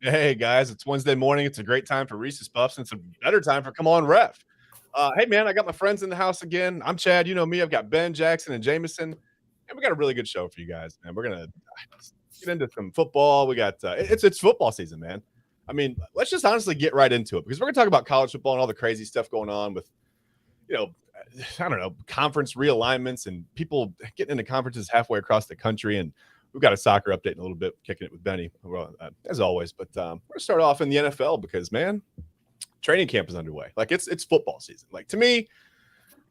Hey guys, it's Wednesday morning. It's a great time for Reese's Puffs, and it's a better time for Come On Ref. Hey man, I got my friends in the house again. I'm Chad. You know me. I've got Ben, Jackson, and Jameson, and we got a really good show for you guys. And we're gonna get into some football. We got it's football season, man. I mean, let's just honestly get right into it because we're gonna talk about college football and all the crazy stuff going on with, you know, I don't know, conference realignments and people getting into conferences halfway across the country. And we've got a soccer update in a little bit, kicking it with Benny, as always. But we're going to start off in the NFL because, man, training camp is underway. Like, it's football season. Like, to me,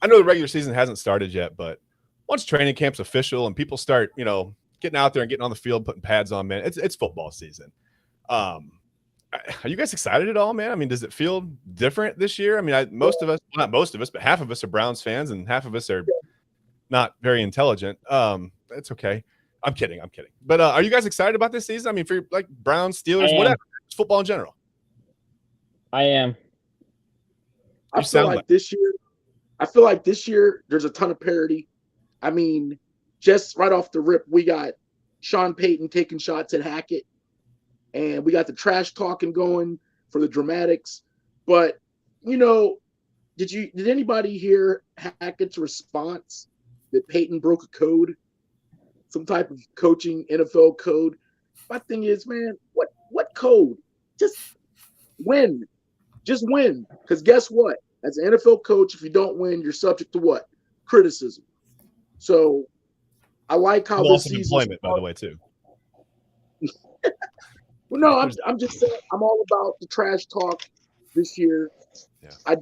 I know the regular season hasn't started yet, but once training camp's official and people start, getting out there and getting on the field, putting pads on, man, it's football season. Are you guys excited at all, man? I mean, does it feel different this year? I mean, most of us, well, not most of us, but half of us are Browns fans and half of us are not very intelligent. It's okay. I'm kidding. But are you guys excited about this season? I mean, for like Browns, Steelers, whatever, it's football in general. I am. I feel like this year there's a ton of parity. I mean, just right off the rip, we got Sean Payton taking shots at Hackett, and we got the trash talking going for the dramatics. But did anybody hear Hackett's response that Payton broke a code? Some type of coaching NFL code. My thing is, man, what code? Just win. Just win. Because guess what? As an NFL coach, if you don't win, you're subject to what? Criticism. So I like how this season. Employment, by the way, too. Well, no, I'm just saying I'm all about the trash talk this year. Yeah.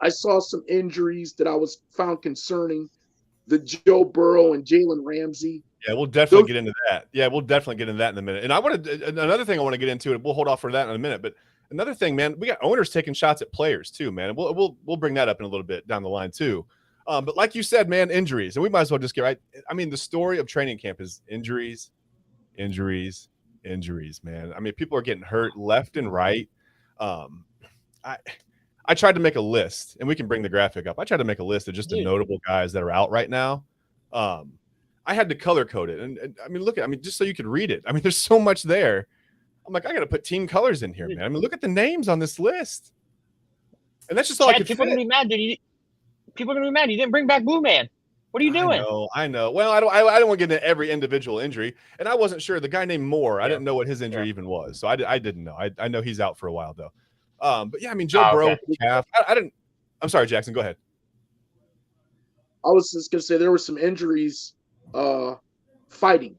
I saw some injuries that I was found concerning. The Joe Burrow and Jalen Ramsey. Yeah, we'll definitely get into that. Yeah, we'll definitely get into that in a minute. And another thing I want to get into, and we'll hold off for that in a minute. But another thing, man, we got owners taking shots at players too, man. And we'll bring that up in a little bit down the line too. But like you said, man, injuries, and we might as well just get right. I mean, the story of training camp is injuries, man. I mean, people are getting hurt left and right. I tried to make a list, and we can bring the graphic up. I tried to make a list of just the notable guys that are out right now. I had to color code it. And I mean, look at, just so you could read it. I mean, there's so much there. I'm like, I got to put team colors in here, man. I mean, look at the names on this list. And that's just all I could People are going to be mad, dude. People are going to be mad. You didn't bring back Blue Man. What are you doing? I know. Well, I don't want to get into every individual injury. And I wasn't sure. The guy named Moore, I didn't know what his injury even was. So I didn't know. I know he's out for a while, though. But yeah, I mean, Joe Burrow, calf. I'm sorry, Jackson, go ahead. I was just going to say there were some injuries fighting.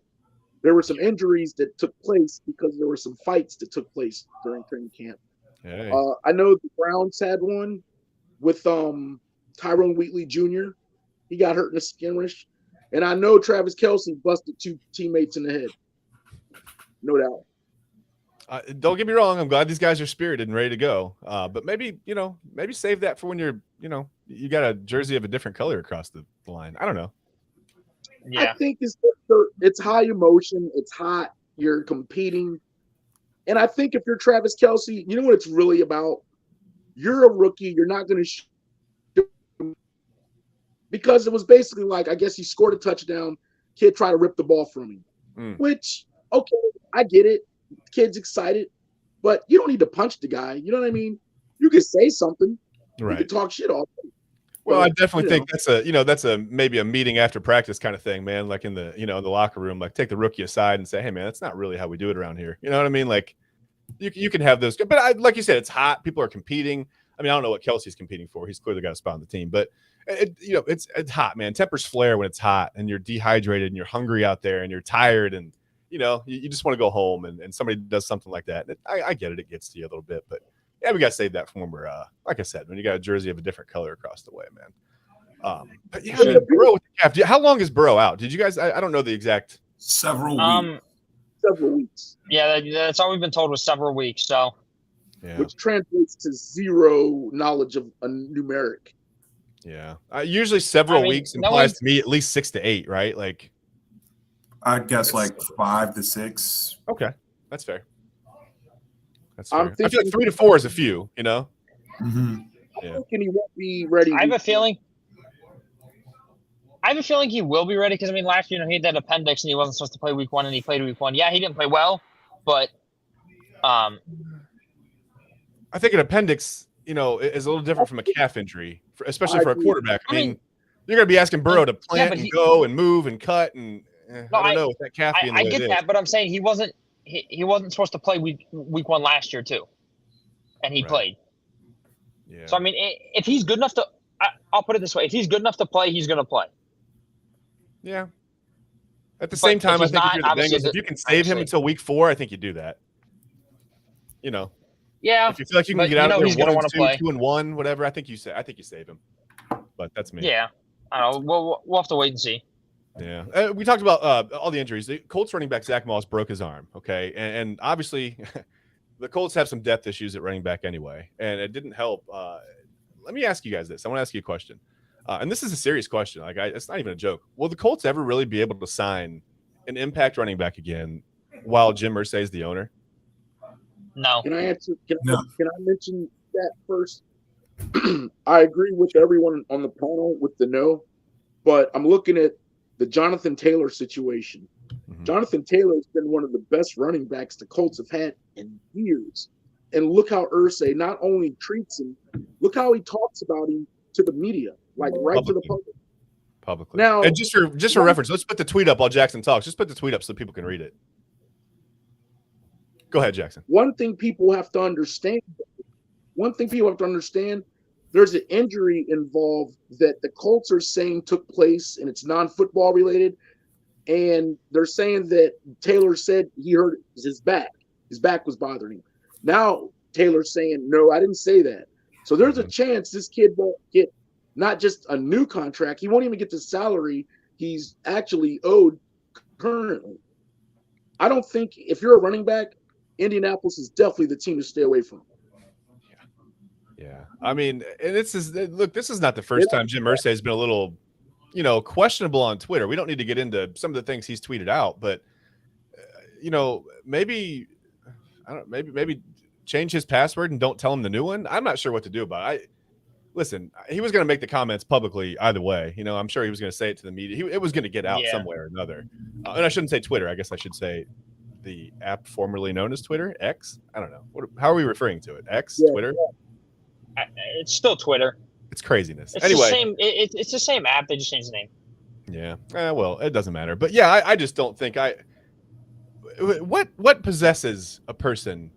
There were some injuries that took place because there were some fights that took place during training camp. Hey. I know the Browns had one with Tyrone Wheatley Jr. He got hurt in a skirmish. And I know Travis Kelce busted 2 teammates in the head. No doubt. Don't get me wrong. I'm glad these guys are spirited and ready to go. But maybe save that for when you're, you got a jersey of a different color across the line. I don't know. Yeah. I think it's high emotion. It's hot. You're competing. And I think if you're Travis Kelce, you know what it's really about? You're a rookie. You're not going to shoot. Because it was basically like, I guess he scored a touchdown. Kid tried to rip the ball from him. Which, okay, I get it. Kid's excited. But you don't need to punch the guy. You know what I mean? You can say something. Right. You can talk shit all day. Well, I definitely think that's maybe a meeting after practice kind of thing, man. Like in the in the locker room, like take the rookie aside and say, "Hey, man, that's not really how we do it around here." You know what I mean? Like you can have those, but like you said, it's hot. People are competing. I mean, I don't know what Kelsey's competing for. He's clearly got a spot on the team, but it's hot, man. Tempers flare when it's hot and you're dehydrated and you're hungry out there and you're tired and you just want to go home and somebody does something like that. I get it. It gets to you a little bit, but. Yeah, we got to save that for when we're, like I said, when you got a jersey of a different color across the way, man. But yeah, Burrow with the calf. How long is Burrow out? Did you guys? I don't know the exact. Several weeks. Several weeks. Yeah, that's all we've been told was several weeks. So, which translates to zero knowledge of a numeric. Yeah, usually several weeks implies to me at least 6 to 8, right? Like, I'd guess like 5 to 6. Okay, that's fair. That's fair. I feel like 3 to 4 is a few, Mm-hmm. Yeah. I'm thinking he won't be ready. I have a feeling he will be ready because last year he had that appendix and he wasn't supposed to play week 1 and he played week 1. Yeah, he didn't play well, but Um, I think an appendix, is a little different from a calf injury, especially for a quarterback. I mean, you're going to be asking Burrow to plant and go and move and cut, and I don't know with that calf being the way I get that, but I'm saying he wasn't supposed to play week 1 last year too, and he played. Yeah. So I mean, if he's good enough to, I'll put it this way: if he's good enough to play, he's going to play. Yeah. At the same time, I think if you're the Bengals, if you can save him until week 4, I think you do that. Yeah. If you feel like you can get out of there 1-2, 2-1, whatever, I think you save him. But that's me. Yeah. I don't know. We'll have to wait and see. Yeah. We talked about all the injuries. The Colts running back Zach Moss broke his arm. Okay. And obviously, the Colts have some depth issues at running back anyway, and it didn't help. Let me ask you guys this. I want to ask you a question. And this is a serious question. It's not even a joke. Will the Colts ever really be able to sign an impact running back again while Jim Irsay is the owner? No. Can I answer? Can I mention that first? I agree with everyone on the panel with the no, but I'm looking at the Jonathan Taylor situation. Mm-hmm. Jonathan Taylor has been one of the best running backs the Colts have had in years. And look how Irsay not only treats him, look how he talks about him to the media, to the public. Publicly. Now, and just for reference, let's put the tweet up while Jackson talks. Just put the tweet up so people can read it. Go ahead, Jackson. One thing people have to understand, there's an injury involved that the Colts are saying took place, and it's non-football related. And they're saying that Taylor said he hurt his back. His back was bothering him. Now Taylor's saying, no, I didn't say that. So there's a chance this kid won't get not just a new contract. He won't even get the salary he's actually owed currently. I don't think if you're a running back, Indianapolis is definitely the team to stay away from. Yeah. I mean, and this is not the first time Jim Irsay has been a little, questionable on Twitter. We don't need to get into some of the things he's tweeted out, but maybe change his password and don't tell him the new one. I'm not sure what to do about it. Listen, he was going to make the comments publicly either way. I'm sure he was going to say it to the media. It was going to get out somewhere or another. And I shouldn't say Twitter. I guess I should say the app formerly known as Twitter, X. I don't know. How are we referring to it? X, Twitter? Yeah. It's still Twitter. It's craziness. It's anyway, it's the same app. They just changed the name. Yeah. Well, it doesn't matter. But yeah, I just don't think what possesses a person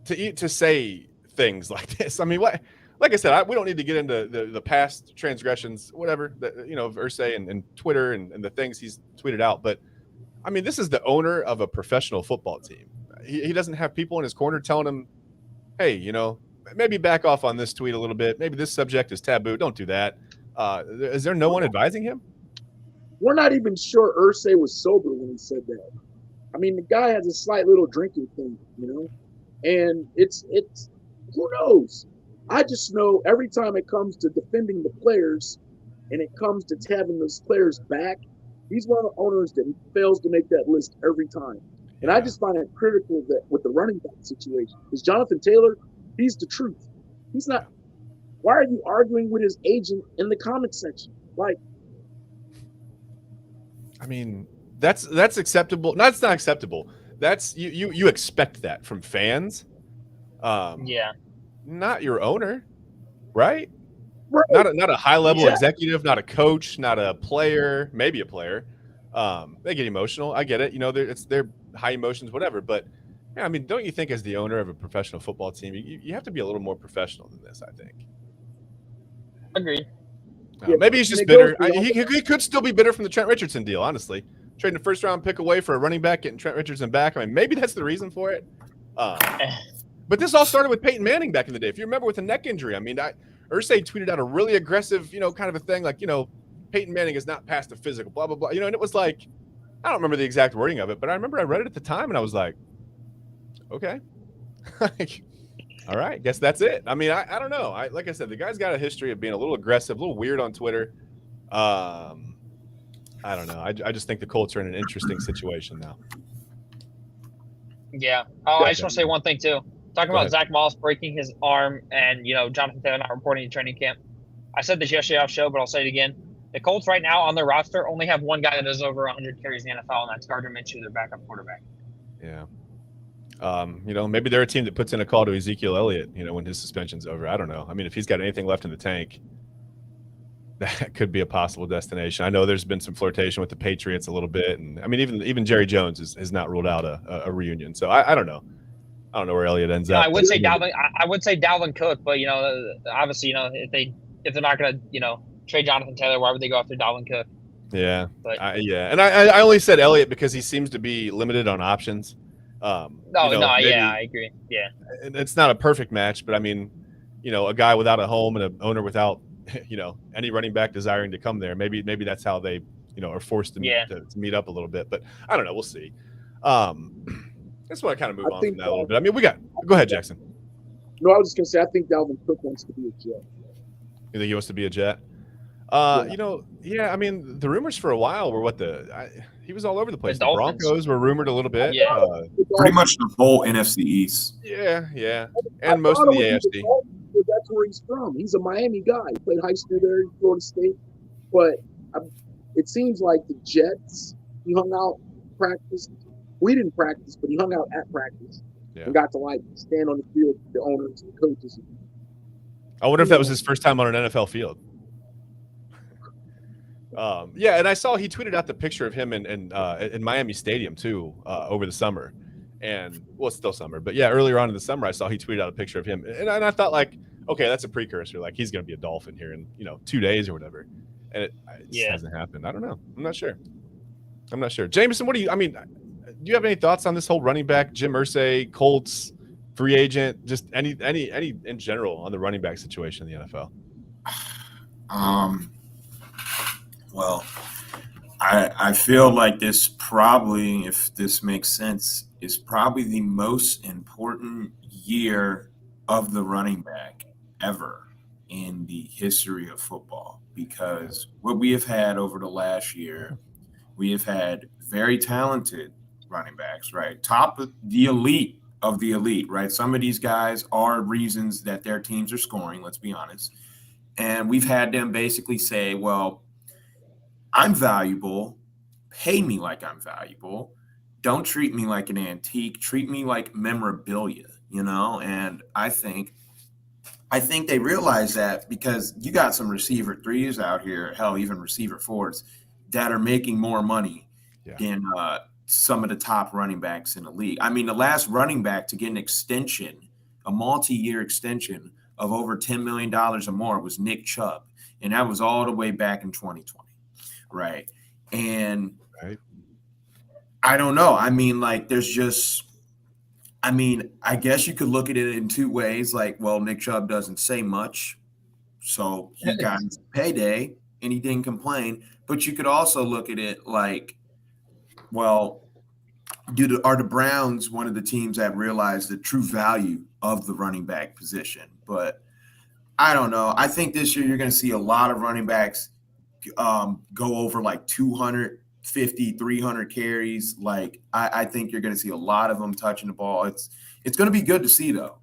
to say things like this? I mean, what? Like I said, we don't need to get into the past transgressions, whatever, of Irsay and Twitter and the things he's tweeted out. But, I mean, this is the owner of a professional football team. He doesn't have people in his corner telling him, hey, maybe back off on this tweet a little bit. Maybe this subject is taboo. Don't do that. Is there no one advising him? We're not even sure Irsay was sober when he said that. I mean, the guy has a slight little drinking thing, and it's who knows? I just know every time it comes to defending the players and it comes to having those players back, he's one of the owners that fails to make that list every time. And I just find it critical that with the running back situation, because Jonathan Taylor, he's the truth. He's not. Why are you arguing with his agent in the comment section? I mean, that's acceptable. No, it's not acceptable. That's you expect that from fans. Not your owner, right? Not a high level executive, not a coach, not a player, maybe a player. They get emotional. I get it. It's their high emotions, whatever. But yeah, I mean, don't you think as the owner of a professional football team, you have to be a little more professional than this? I think. Agreed. Maybe he's just bitter. He could still be bitter from the Trent Richardson deal. Honestly, trading a first-round pick away for a running back, getting Trent Richardson back. I mean, maybe that's the reason for it. But this all started with Peyton Manning back in the day. If you remember with a neck injury, I mean, Irsay tweeted out a really aggressive, kind of a thing like, Peyton Manning has not passed a physical, blah, blah, blah. And it was like, I don't remember the exact wording of it, but I remember I read it at the time and I was like, okay. All right, guess that's it. I mean, I don't know. Like I said, the guy's got a history of being a little aggressive, a little weird on Twitter. I don't know. I just think the Colts are in an interesting situation now. Yeah. Oh, I just want to say one thing too. Talking about Zach Moss breaking his arm and, Jonathan Taylor not reporting to training camp. I said this yesterday off show, but I'll say it again. The Colts right now on their roster only have one guy that does over 100 carries in the NFL, and that's Gardner Minshew, their backup quarterback. Yeah. Maybe they're a team that puts in a call to Ezekiel Elliott, when his suspension's over. I don't know. I mean, if he's got anything left in the tank, that could be a possible destination. I know there's been some flirtation with the Patriots a little bit, and I mean, even Jerry Jones has not ruled out a reunion. So I don't know. I don't know where Elliott ends up. I would say Dalvin. I would say Dalvin Cook, but obviously, if they're not going to trade Jonathan Taylor, why would they go after Dalvin Cook? Yeah, and I only said Elliott because he seems to be limited on options. I agree. Yeah, it's not a perfect match, but I mean, a guy without a home and an owner without, any running back desiring to come there. Maybe that's how they, are forced to meet up a little bit. But I don't know. We'll see. I just want to kind of move on from that a little bit. I mean, go ahead, Jackson. No, I was just going to say, I think Dalvin Cook wants to be a Jet. You think he wants to be a Jet? I mean, the rumors for a while were he was all over the place. The Broncos were rumored a little bit. Yeah. Pretty much the whole NFC East. Yeah. And most of the AFC. That's where he's from. He's a Miami guy. He played high school there in Florida State. But it seems like the Jets, he hung out, practiced. We didn't practice, but he hung out at practice and got to stand on the field with the owners and coaches. I wonder if that was his first time on an NFL field. And I saw he tweeted out the picture of him in Miami Stadium too over the summer, and it's still summer, but earlier on in the summer I saw he tweeted out a picture of him, and I thought okay, that's a precursor, he's going to be a Dolphin here in 2 days or whatever, and it just hasn't happened. I don't know. I'm not sure. Jameson, do you have any thoughts on this whole running back Jim Irsay, Colts, free agent, just any in general on the running back situation in the NFL? Well, I feel like this probably, if this makes sense, is probably the most important year of the running back ever in the history of football, because what we have had over the last year, we have had very talented running backs, right? Top of the elite of the elite, right? Some of these guys are reasons that their teams are scoring, let's be honest. And we've had them basically say, well, I'm valuable. Pay me like I'm valuable. Don't treat me like an antique. Treat me like memorabilia, And I think they realize that, because you got some receiver threes out here, hell, even receiver fours, that are making more money than some of the top running backs in the league. I mean, the last running back to get an extension, a multi-year extension of over $10 million or more, was Nick Chubb, and that was all the way back in 2020. Right. And I don't know. I mean, there's just, I guess you could look at it in two ways. Nick Chubb doesn't say much, so he got his payday and he didn't complain. But you could also look at it are the Browns one of the teams that realized the true value of the running back position? But I don't know. I think this year you're going to see a lot of running backs go over 250, 300 carries. I think you're going to see a lot of them touching the ball. It's going to be good to see, though,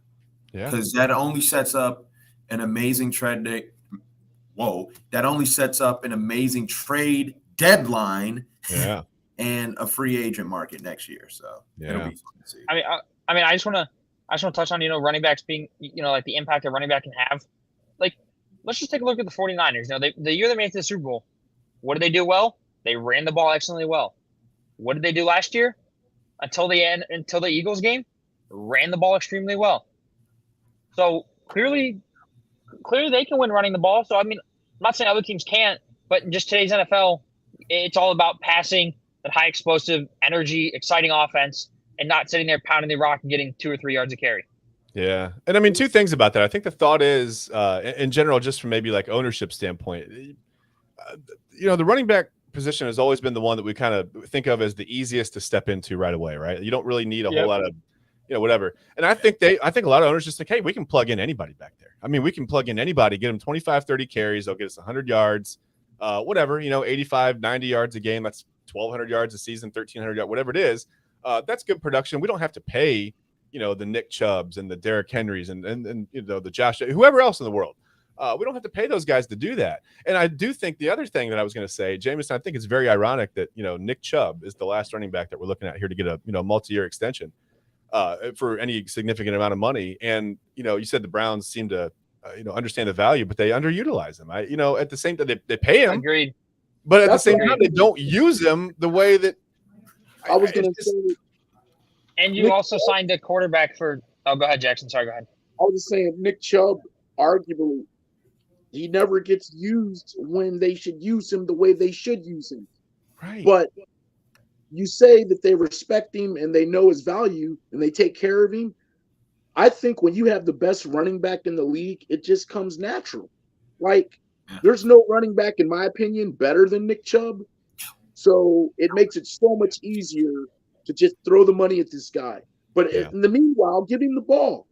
because that only sets up an amazing trade deadline and a free agent market next year. So it'll be fun to see. I just want to touch on running backs being the impact a running back can have. Let's just take a look at the 49ers. The year they made it to the Super Bowl, what did they do well? They ran the ball excellently well. What did they do last year? Until the Eagles game, ran the ball extremely well. So clearly they can win running the ball. So, I'm not saying other teams can't, but in just today's NFL, it's all about passing, that high explosive energy, exciting offense, and not sitting there pounding the rock and getting 2 or 3 yards of carry. Yeah. And two things about that. I think the thought is, in general, just from maybe ownership standpoint, the running back position has always been the one that we kind of think of as the easiest to step into right away, right? You don't really need a whole lot of, whatever. And I think a lot of owners just think, hey, we can plug in anybody back there. We can plug in anybody, get them 25, 30 carries. They'll get us 100 yards, whatever, 85, 90 yards a game. That's 1,200 yards a season, 1,300 yards, whatever it is. That's good production. We don't have to pay, the Nick Chubbs and the Derrick Henrys and the Josh, whoever else in the world. We don't have to pay those guys to do that. And I do think the other thing that I was going to say, Jameson, I think it's very ironic that, Nick Chubb is the last running back that we're looking at here to get a, multi-year extension. for any significant amount of money. And, you said the Browns seem to, understand the value, but they underutilize them. At the same time, they pay him. Agreed. But at the same time, they don't use him the way that I was going to say. And you also signed a quarterback for – oh, go ahead, Jackson. Sorry, go ahead. I was just saying Nick Chubb, arguably, he never gets used when they should use him the way they should use him. Right. But you say that they respect him and they know his value and they take care of him. I think when you have the best running back in the league, it just comes natural. Like, there's no running back, in my opinion, better than Nick Chubb. So it makes it so much easier to just throw the money at this guy. But in the meanwhile, give him the ball.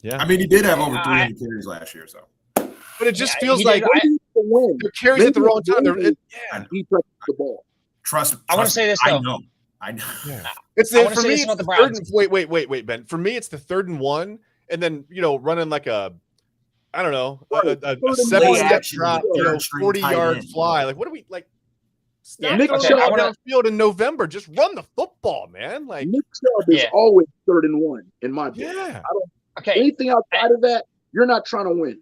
Yeah. I mean, he did have over 300 carries last year, so. But it just feels like they're carries at the wrong time. He touches the ball. Trust me. I want to say this, though. I know. Yeah. It's for me. It's the third and, wait, Ben. For me, it's the 3rd and 1, and then running like a 7-step drop, 40-yard fly. Like, what do we like? Stop throwing downfield in November. Just run the football, man. Like Nick Chubb is always 3rd and 1 in my book. Yeah. Anything outside of that, you're not trying to win.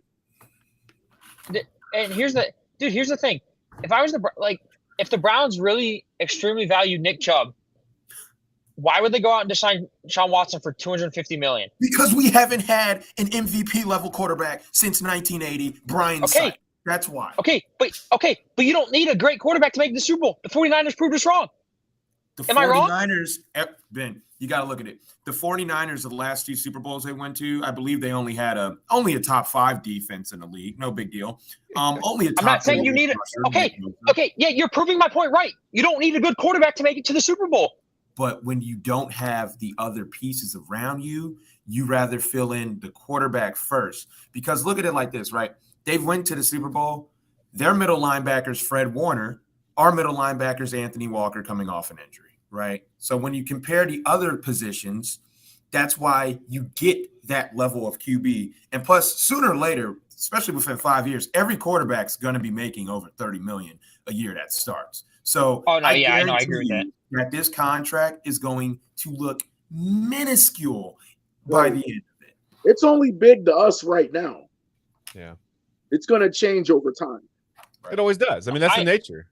And here's the thing. If I was if the Browns really extremely valued Nick Chubb, why would they go out and sign Sean Watson for $250 million? Because we haven't had an MVP level quarterback since 1980, Brian Sight. That's why. But you don't need a great quarterback to make the Super Bowl. The 49ers proved us wrong. Am I wrong? 49ers, Ben, you got to look at it. The 49ers, of the last 2 Super Bowls they went to, I believe they only had a top 5 defense in the league. No big deal. Only a top. I'm not saying you need it. Okay. Yeah, you're proving my point right. You don't need a good quarterback to make it to the Super Bowl. But when you don't have the other pieces around you, you rather fill in the quarterback first. Because look at it like this, right? They went to the Super Bowl. Their middle linebackers, Fred Warner. Our middle linebackers, Anthony Walker, coming off an injury, right? So when you compare the other positions, that's why you get that level of QB. And plus, sooner or later, especially within 5 years, every quarterback's going to be making over $30 million a year that starts. So I agree with that. That this contract is going to look minuscule by the end of it. It's only big to us right now. Yeah. It's going to change over time. Right. It always does. I mean, that's the nature.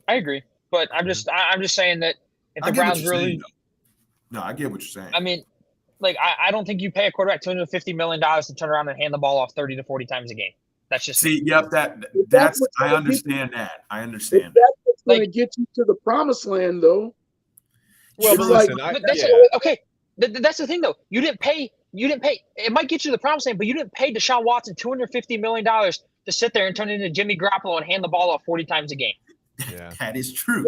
I agree, but I'm just saying that if the Browns really – No, I get what you're saying. I mean, I don't think you pay a quarterback $250 million to turn around and hand the ball off 30 to 40 times a game. That's just that's I understand that. I understand. That's what's going to get you to the promised land, though. Well, but listen, that's the thing, though. You didn't pay. It might get you to the promised land, but you didn't pay Deshaun Watson $250 million to sit there and turn into Jimmy Garoppolo and hand the ball off 40 times a game. Yeah, that is true.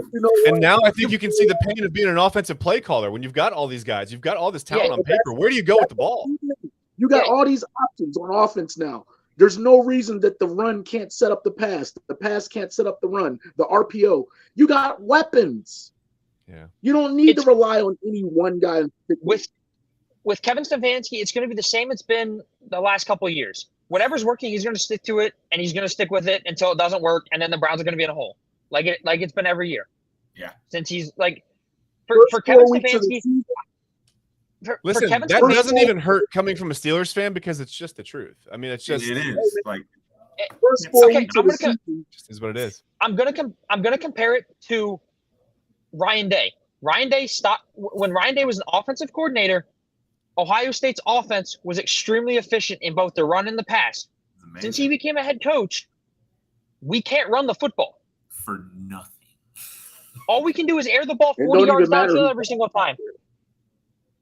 And now I think you can see the pain of being an offensive play caller when you've got all these guys, you've got all this talent on paper. Where do you go with the ball? You got all these options on offense now. There's no reason that the run can't set up the pass. The pass can't set up the run. The RPO. You got weapons. Yeah. You don't need to rely on any one guy. With Kevin Stefanski, it's going to be the same it's been the last couple of years. Whatever's working, he's going to stick to it, and he's going to stick with it until it doesn't work, and then the Browns are going to be in a hole. Like it's been every year. Yeah. Since he's for Kevin Stefanski. Listen, that doesn't even hurt coming from a Steelers fan because it's just the truth. I mean, it's just it is like just is what it is. I'm gonna compare it to Ryan Day. Ryan Day stopped when Ryan Day was an offensive coordinator. Ohio State's offense was extremely efficient in both the run and the pass. Since he became a head coach, we can't run the football for nothing. All we can do is air the ball 40 yards downfield every single time.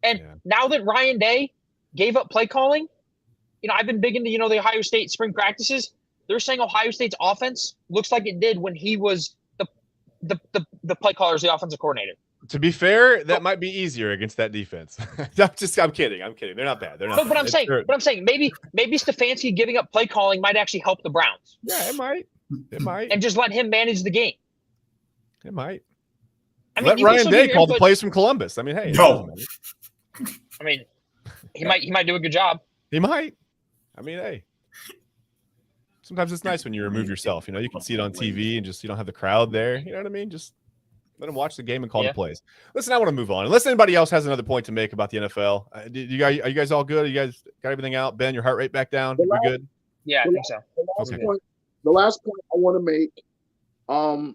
And now that Ryan Day gave up play calling, I've been big into, the Ohio State spring practices. They're saying Ohio State's offense looks like it did when he was the play caller as the offensive coordinator. To be fair, that might be easier against that defense. I'm kidding. They're not bad. They're not. But I'm saying maybe Stefanski giving up play calling might actually help the Browns. Yeah, it might. And just let him manage the game. It might. Let Ryan Day call the plays from Columbus. I mean, hey. No. I mean, he might do a good job. He might. I mean, hey. Sometimes it's nice when you remove yourself. You can see it on TV and just you don't have the crowd there. You know what I mean? Just Let them watch the game and call the plays. Listen, I want to move on. Unless anybody else has another point to make about the NFL. Are you guys all good? You guys got everything out? Ben, your heart rate back down? We're good? Yeah, I think so. The last point I want to make,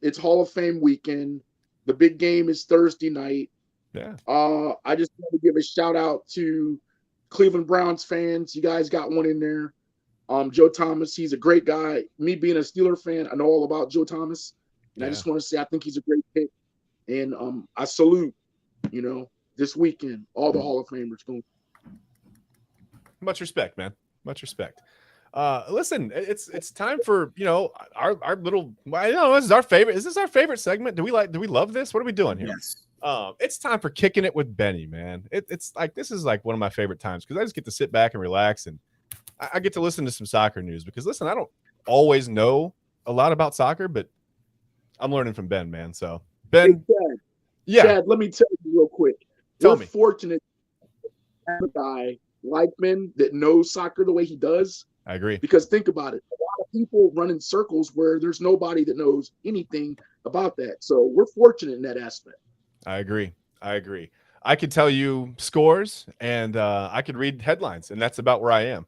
it's Hall of Fame weekend. The big game is Thursday night. Yeah. I just want to give a shout out to Cleveland Browns fans. You guys got one in there. Joe Thomas, he's a great guy. Me being a Steeler fan, I know all about Joe Thomas. And I just want to say I think he's a great pick. And I salute, this weekend, all the Hall of Famers going. Much respect, man. Much respect. Listen, it's time for our little. I don't know. This is our favorite. Is this our favorite segment? Do we love this? What are we doing here? Yes. It's time for Kicking It with Benny, man. It's like this is like one of my favorite times because I just get to sit back and relax, and I get to listen to some soccer news. Because listen, I don't always know a lot about soccer, but I'm learning from Ben, man. So Ben, Chad, let me tell you real quick. We're fortunate to have a guy like Ben that knows soccer the way he does. I agree. Because think about it. A lot of people run in circles where there's nobody that knows anything about that. So we're fortunate in that aspect. I agree. I could tell you scores and I could read headlines, and that's about where I am.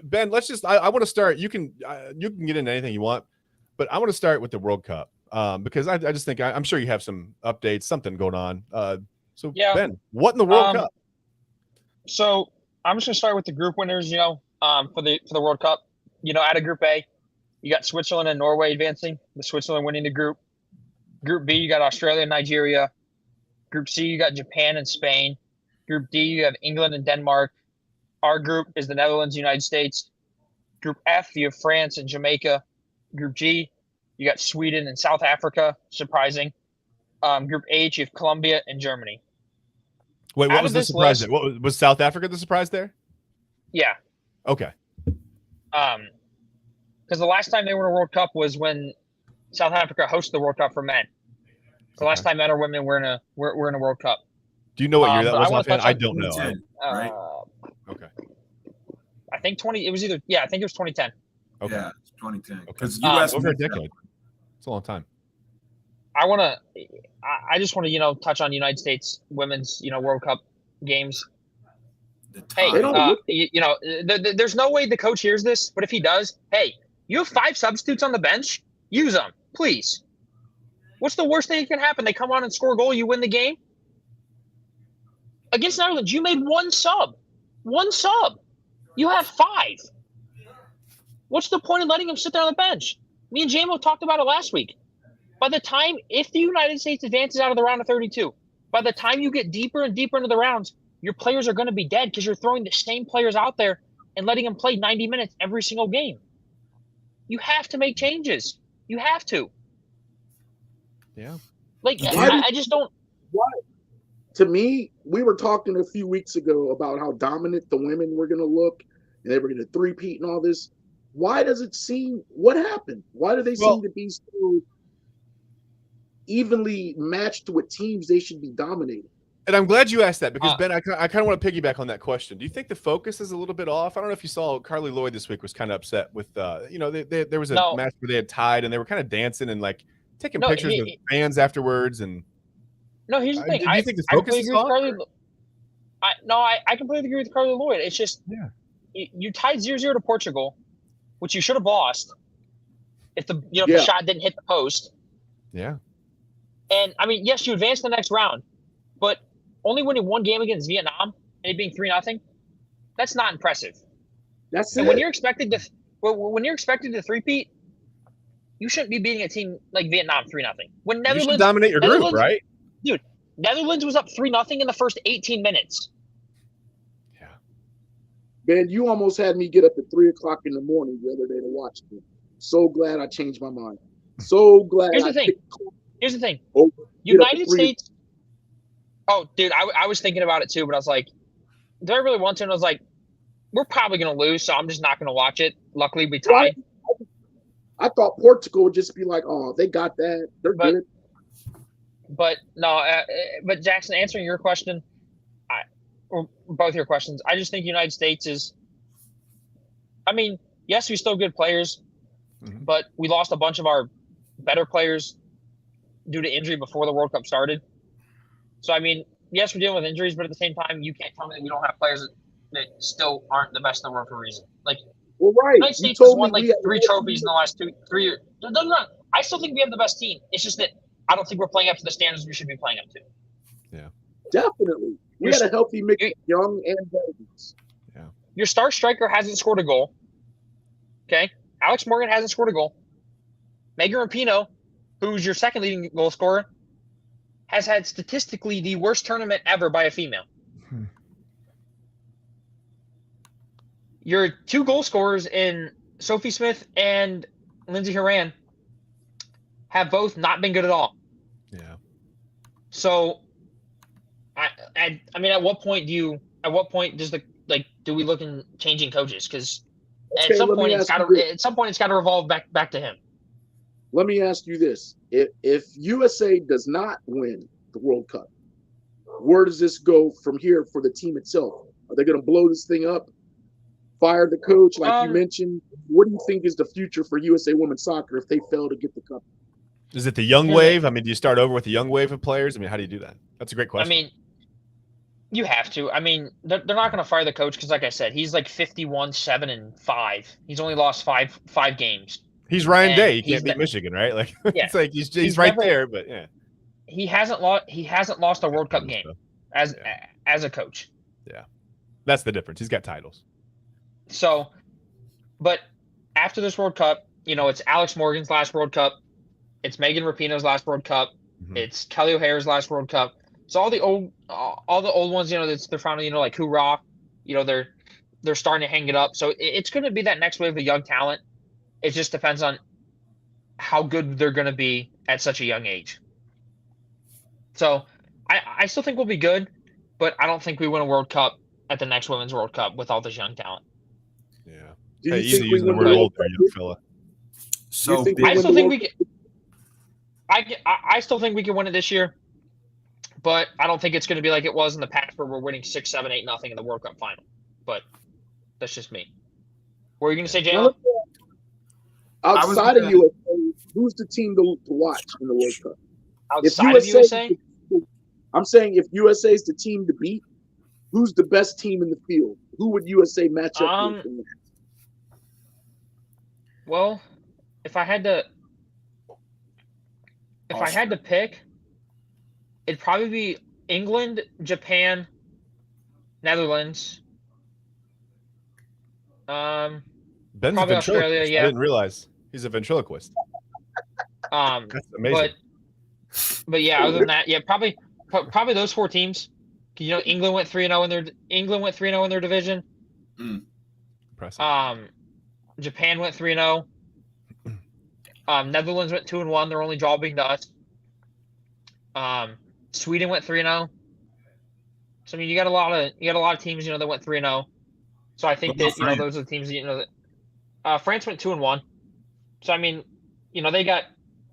Ben, let's just I want to start. You can get into anything you want, but I want to start with the World Cup because I just think I'm sure you have some updates, something going on. Ben, what in the World Cup? So I'm just gonna start with the group winners. For the World Cup, out of Group A, you got Switzerland and Norway advancing. The Switzerland winning the group. Group B, you got Australia and Nigeria. Group C, you got Japan and Spain. Group D, you have England and Denmark. Our group is the Netherlands, United States. Group F, you have France and Jamaica. Group G, you got Sweden and South Africa. Surprising. Group H, you have Colombia and Germany. Wait, what was the surprise there? What was South Africa the surprise there? Yeah. Okay. Because the last time they were in a World Cup was when South Africa hosted the World Cup for men. The last time men or women were in a World Cup. Do you know what year that was? I don't know. Right? Okay. I think 20. It was either. Yeah, I think it was 2010. Okay. Yeah, it's 2010. Because U.S. over a decade. It's a long time. I just want to touch on United States women's World Cup games. Hey, there's no way the coach hears this, but if he does, hey, you have 5 substitutes on the bench. Use them, please. What's the worst thing that can happen? They come on and score a goal, you win the game. Against Netherlands, you made 1 sub. 1 sub. You have 5. What's the point of letting him sit there on the bench? Me and JMO talked about it last week. By the time, if the United States advances out of the round of 32, by the time you get deeper and deeper into the rounds, your players are going to be dead because you're throwing the same players out there and letting them play 90 minutes every single game. You have to make changes. You have to. Yeah. I just don't. Why? To me, we were talking a few weeks ago about how dominant the women were going to look and they were going to three-peat and all this. Why does it seem, what happened? Why do they seem to be so evenly matched with teams they should be dominating? And I'm glad you asked that because, Ben, I kind of want to piggyback on that question. Do you think the focus is a little bit off? I don't know if you saw Carly Lloyd this week was kind of upset with, there was a match where they had tied and they were kind of dancing and taking pictures of fans afterwards. And here's the thing. Do you think the focus is off? I completely agree with Carly Lloyd. It's just you tied 0-0 to Portugal, which you should have lost if the the shot didn't hit the post. Yeah. And I mean, yes, you advanced the next round, but only winning 1 game against Vietnam and it being 3-0, that's not impressive. And when you're expected to three-peat, you shouldn't be beating a team like Vietnam 3-0. When Netherlands, you should dominate your group, right? Dude, Netherlands was up 3-0 in the first 18 minutes. Yeah. Man, you almost had me get up at 3:00 in the morning the other day to watch it. So glad I changed my mind. So glad. Here's the thing. United States. Oh, dude, I was thinking about it too, but I was like, do I really want to? And I was like, we're probably going to lose, so I'm just not going to watch it. Luckily, we tied. I thought Portugal would just be like, oh, they got that. They're good. But no, but Jackson, answering your question, or both your questions, I just think United States is, I mean, yes, we're still good players, but we lost a bunch of our better players. due to injury before the World Cup started. So, I mean, yes, we're dealing with injuries, but at the same time, you can't tell me that we don't have players that still aren't the best in the world for a reason. Like, Well, the right. United You States has told me won like we had 3 trophies in the last 3 years. No. I still think we have the best team. It's just that I don't think we're playing up to the standards we should be playing up to. Yeah. Definitely. We had a healthy mix of young and veterans. Yeah. Your star striker hasn't scored a goal. Okay? Alex Morgan hasn't scored a goal. Megan Rapinoe, who's your second leading goal scorer, has had statistically the worst tournament ever by a female. Your 2 goal scorers in Sophie Smith and Lindsey Horan have both not been good at all. Yeah. So, I mean, at what point does do we look in changing coaches? Because at some point it's got to revolve back to him. Let me ask you this: if USA does not win the World Cup, where does this go from here for the team itself? Are they going to blow this thing up? Fire the coach, like you mentioned? What do you think is the future for USA women's soccer if they fail to get the cup? Is it the young wave? I mean, do you start over with a young wave of players? I mean, how do you do that? That's a great question. I mean, you have to. I mean, they're not going to fire the coach because, like I said, he's like 51-7-5. He's only lost five games. He's Ryan Day. He can't beat Michigan, right? Like, yeah. It's like he's right there, but yeah. He hasn't lost a World Cup game as a coach. Yeah, that's the difference. He's got titles. So, but after this World Cup, it's Alex Morgan's last World Cup. It's Megan Rapinoe's last World Cup. Mm-hmm. It's Kelly O'Hara's last World Cup. So all the old ones, they're finally, like hoorah, they're starting to hang it up. So it's going to be that next wave of young talent. It just depends on how good they're going to be at such a young age. So I still think we'll be good, but I don't think we win a World Cup at the next Women's World Cup with all this young talent. Yeah. Do you think using the word old there, young fella. So I still think we can. I still think we can win it this year, but I don't think it's going to be like it was in the past where we're winning 6, 7, 8 nothing in the World Cup final. But that's just me. What are you going to say, Jalen? Outside of USA, who's the team to watch in the World Cup? Outside of USA? I'm saying if USA is the team to beat, who's the best team in the field? Who would USA match up with? Well, if I had to pick, it'd probably be England, Japan, Netherlands. Ben's probably Australia. Yeah, I didn't realize he's a ventriloquist. That's amazing. But yeah, other than that, yeah, probably those 4 teams. England went 3-0 in their division. Impressive. Japan went 3-0. Netherlands went 2-1. They're only draw being to us. Sweden went 3-0. So I mean, you got a lot of teams that went 3-0. So I think that those are the teams that France went 2-1. So I mean, they got,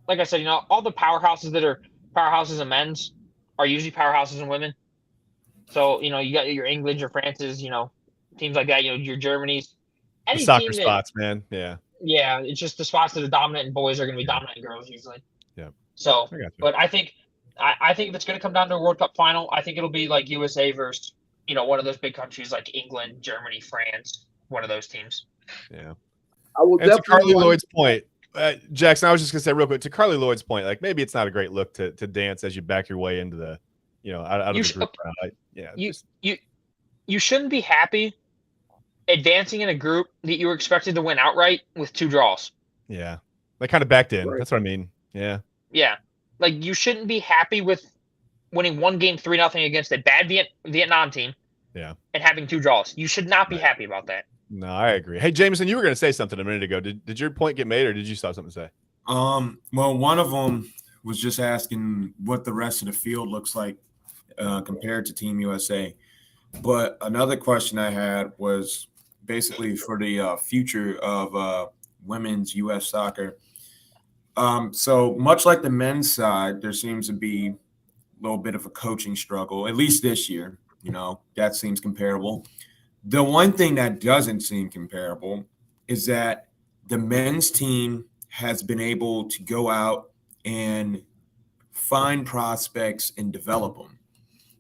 like I said, all the powerhouses that are powerhouses in men's are usually powerhouses in women. So you got your England, your France's, teams like that. Your Germany's. The soccer spots, man. Yeah. Yeah, it's just the spots that are dominant in boys are going to be dominant in girls usually. Yeah. So, but I think if it's going to come down to a World Cup final, I think it'll be like USA versus one of those big countries like England, Germany, France, one of those teams. Yeah. I will and to Carly Lloyd's point, Jackson, I was just going to say real quick to Carly Lloyd's point, like maybe it's not a great look to dance as you back your way into the, out of the group round. You shouldn't be happy advancing in a group that you were expected to win outright with 2 draws. Yeah. They kind of backed in. Right. That's what I mean. Yeah. Yeah. Like you shouldn't be happy with winning 1 game 3-0 against a bad Vietnam team. Yeah. And having 2 draws. You should not be happy about that. No, I agree. Hey, Jameson, you were going to say something a minute ago. Did your point get made or did you still have something to say? Well, one of them was just asking what the rest of the field looks like compared to Team USA. But another question I had was basically for the future of women's U.S. soccer. So much like the men's side, there seems to be a little bit of a coaching struggle, at least this year. That seems comparable. The one thing that doesn't seem comparable is that the men's team has been able to go out and find prospects and develop them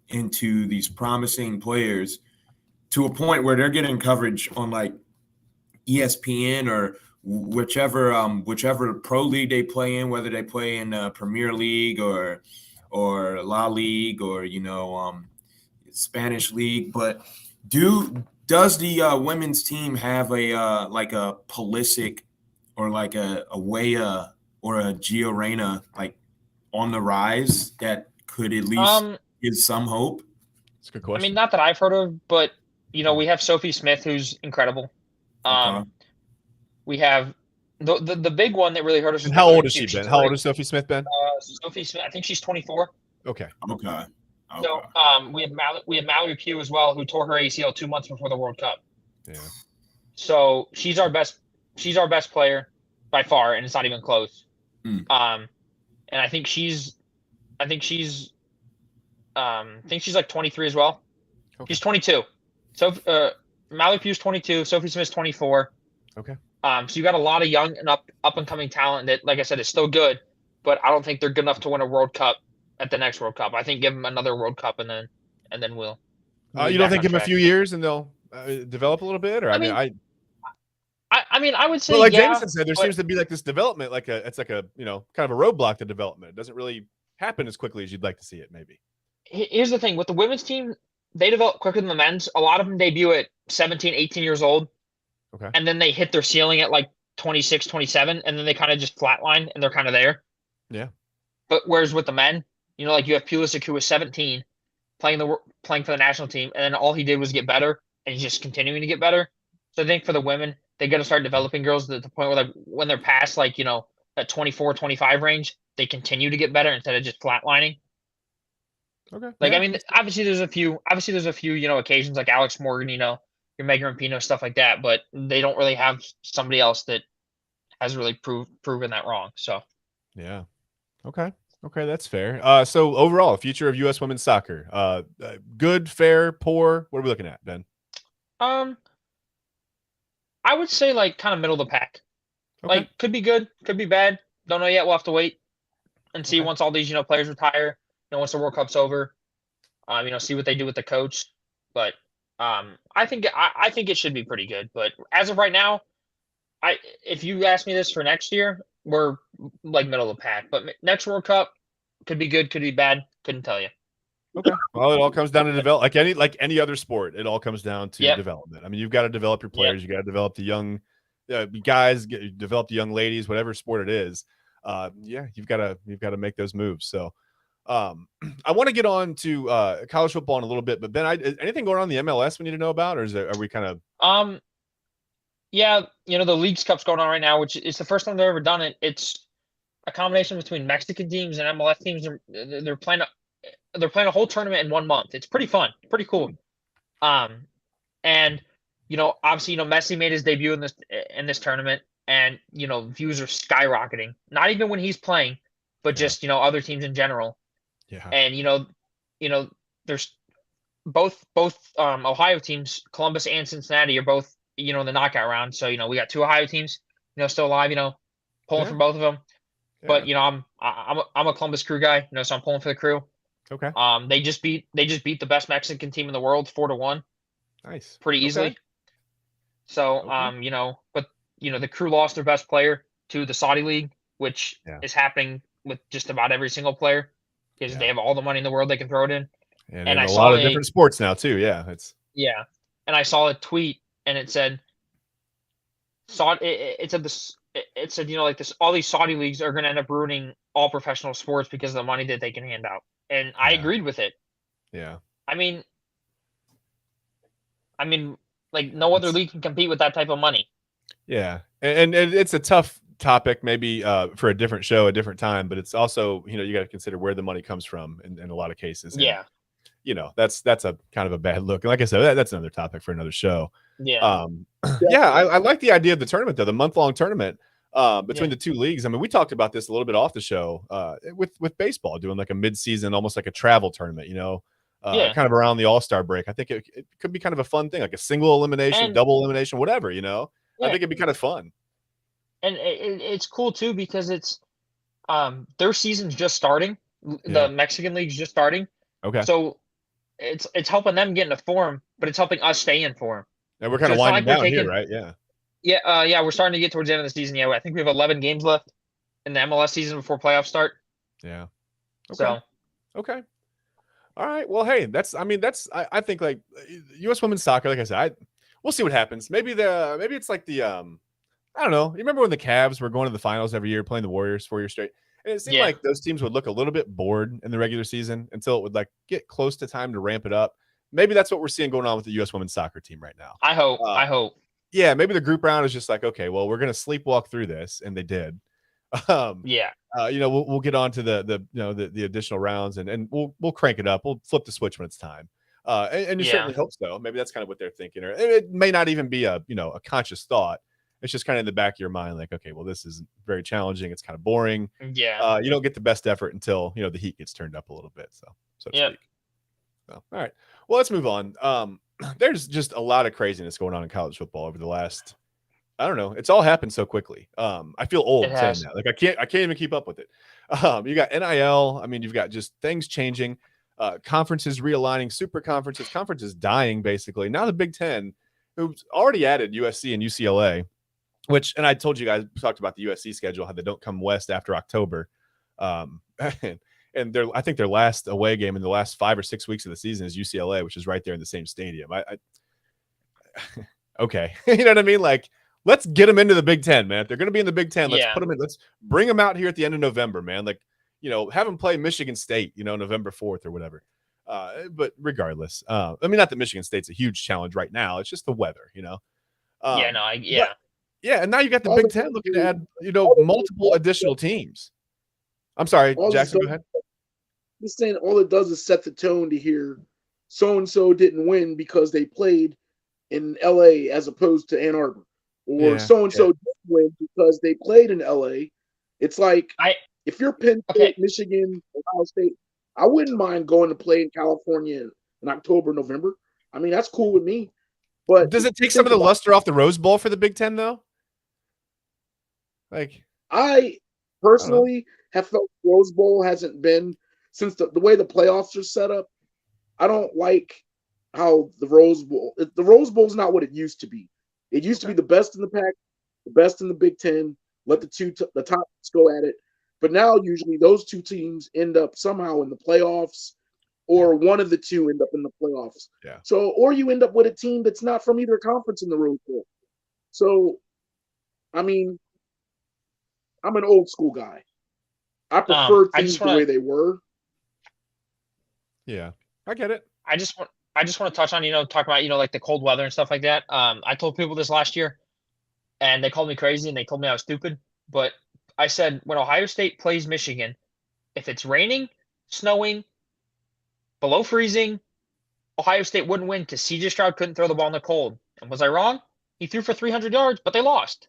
into these promising players to a point where they're getting coverage on like ESPN or whichever pro league they play in, whether they play in Premier League or La League or Spanish League. But does the women's team have a like a Pulisic or like a Weah or a Gio Reyna like on the rise that could at least give some hope? That's a good question. I mean, not that I've heard of, but we have Sophie Smith, who's incredible. We have the big one that really hurt us. And how old has she been? How old has Sophie Smith been? Sophie Smith, I think she's 24. Okay. So we have Mallory Pugh as well, who tore her ACL 2 months before the World Cup. Yeah. So she's our best player by far, and it's not even close. And I think she's like 23 as well. Okay. She's 22. So Mallory Pugh's 22. Sophie Smith's 24. Okay. So you got a lot of young and up and coming talent that, like I said, is still good, but I don't think they're good enough to win a World Cup at the next World Cup. I think give them another World Cup and then we'll you don't think give them a few years and they'll develop a little bit, or I mean I would say, well, like Jameson said, there seems to be like this development, it's like a kind of a roadblock to development. It doesn't really happen as quickly as you'd like to see it. Maybe. Here's the thing with the women's team, they develop quicker than the men's. A lot of them debut at 17, 18 years old. Okay. And then they hit their ceiling at like 26, 27, and then they kind of just flatline and they're kind of there. Yeah. But whereas with the men, like you have Pulisic, who was 17, playing for the national team, and then all he did was get better, and he's just continuing to get better. So I think for the women, they got to start developing girls to the point where, like, when they're past that 24, 25 range, they continue to get better instead of just flatlining. Okay. Like, yeah. I mean, obviously there's a few occasions like Alex Morgan, your Megan Rapinoe, stuff like that, but they don't really have somebody else that has really proven that wrong. So. Yeah. Okay, that's fair. So overall, future of U.S. women's soccer, good, fair, poor. What are we looking at, Ben? I would say like kind of middle of the pack. Okay. Like could be good, could be bad. Don't know yet. We'll have to wait and see once all these players retire. Once the World Cup's over, see what they do with the coach. But I think it should be pretty good. But as of right now, if you ask me this for next year, we're like middle of the pack. But next World Cup could be good, could be bad. Couldn't tell you. Okay. Well, it all comes down to develop. Like any other sport, it all comes down to development. I mean, you've got to develop your players. You got to develop the young guys. Develop the young ladies. Whatever sport it is. You've got to make those moves. So. I want to get on to college football in a little bit, but Ben, anything going on in the MLS we need to know about, or are we kind of? The Leagues Cup's going on right now, which is the first time they've ever done it. It's a combination between Mexican teams and MLS teams. They're playing a whole tournament in 1 month. It's pretty fun, pretty cool. And obviously, Messi made his debut in this tournament, and views are skyrocketing. Not even when he's playing, but just other teams in general. Yeah. And there's both Ohio teams, Columbus and Cincinnati, are both in the knockout round. So we got two Ohio teams still alive. Pulling for both of them. Yeah. But I'm a Columbus Crew guy. So I'm pulling for the Crew. Okay. They just beat the best Mexican team in the world 4-1. Nice. Pretty easily. Okay. So but the Crew lost their best player to the Saudi League, which is happening with just about every single player. Because they have all the money in the world they can throw it in. And I saw a lot of different sports now too. Yeah. And I saw a tweet and it said, all these Saudi leagues are going to end up ruining all professional sports because of the money that they can hand out. And I agreed with it. Yeah. I mean, like no other league can compete with that type of money. Yeah. And it's a tough topic maybe for a different show, a different time, but it's also you got to consider where the money comes from in a lot of cases. And, that's a kind of a bad look. And like I said, that's another topic for another show. I like the idea of the tournament though, the month-long tournament between the two leagues. I mean, we talked about this a little bit off the show with baseball, doing like a mid-season, almost like a travel tournament, kind of around the All-Star break. I think it could be kind of a fun thing, like a single elimination, double elimination, whatever, I think it'd be kind of fun. And it's cool too because it's their season's just starting. The Mexican league's just starting. Okay. So it's helping them get into form, but it's helping us stay in form. And we're kind of winding down here, right? Yeah. Yeah, we're starting to get towards the end of the season. Yeah, I think we have 11 games left in the MLS season before playoffs start. Yeah. Okay. So, okay. All right. Well, hey, I think like U.S. women's soccer, like I said, we'll see what happens. Maybe it's like the I don't know. You remember when the Cavs were going to the finals every year, playing the Warriors 4 years straight, and it seemed like those teams would look a little bit bored in the regular season until it would like get close to time to ramp it up. Maybe that's what we're seeing going on with the U.S. women's soccer team right now. I hope. Yeah, maybe the group round is just like, okay, well, we're gonna sleepwalk through this, and they did. We'll get on to the additional rounds, and we'll crank it up. We'll flip the switch when it's time. And you certainly hope so. Maybe that's kind of what they're thinking, or it may not even be a conscious thought. It's just kind of in the back of your mind, like, okay, well, this is very challenging. It's kind of boring. Yeah. You don't get the best effort until the heat gets turned up a little bit. So to speak. So, all right. Well, let's move on. There's just a lot of craziness going on in college football over the last. I don't know. It's all happened so quickly. I feel old saying that. Like I can't even keep up with it. You got NIL. I mean, you've got just things changing, conferences realigning, super conferences dying basically. Now the Big Ten, who's already added USC and UCLA, and I told you guys, we talked about the USC schedule, how they don't come west after October. And I think their last away game in the last 5 or 6 weeks of the season is UCLA, which is right there in the same stadium. Okay. You know what I mean? Like, let's get them into the Big Ten, man. If they're going to be in the Big Ten, let's put them in. Let's bring them out here at the end of November, man. Like, have them play Michigan State, November 4th or whatever. But regardless, not that Michigan State's a huge challenge right now. It's just the weather, and now you got the Big Ten looking to add, multiple additional teams. I'm sorry, Jackson, go ahead. I'm just saying all it does is set the tone to hear so-and-so didn't win because they played in LA as opposed to Ann Arbor. Or so-and-so didn't win because they played in LA. It's like, if you're Penn State, Michigan, Ohio State, I wouldn't mind going to play in California in October, November. I mean, that's cool with me. But does it take some of the luster off the Rose Bowl for the Big Ten, though? Like, I personally have felt Rose Bowl hasn't been, since the way the playoffs are set up, I don't like how the Rose Bowl is not what it used to be. It used to be the best in the pack, the best in the Big Ten, let the top go at it. But now usually those two teams end up somehow in the playoffs, or one of the two end up in the playoffs. Yeah. So, or you end up with a team that's not from either conference in the Rose Bowl. So, I mean, I'm an old school guy. I prefer teams the way they were. Yeah, I get it. I just want to touch on, talk about, like the cold weather and stuff like that. I told people this last year, and they called me crazy and they told me I was stupid. But I said, when Ohio State plays Michigan, if it's raining, snowing, below freezing, Ohio State wouldn't win because CJ Stroud couldn't throw the ball in the cold. And was I wrong? He threw for 300 yards, but they lost.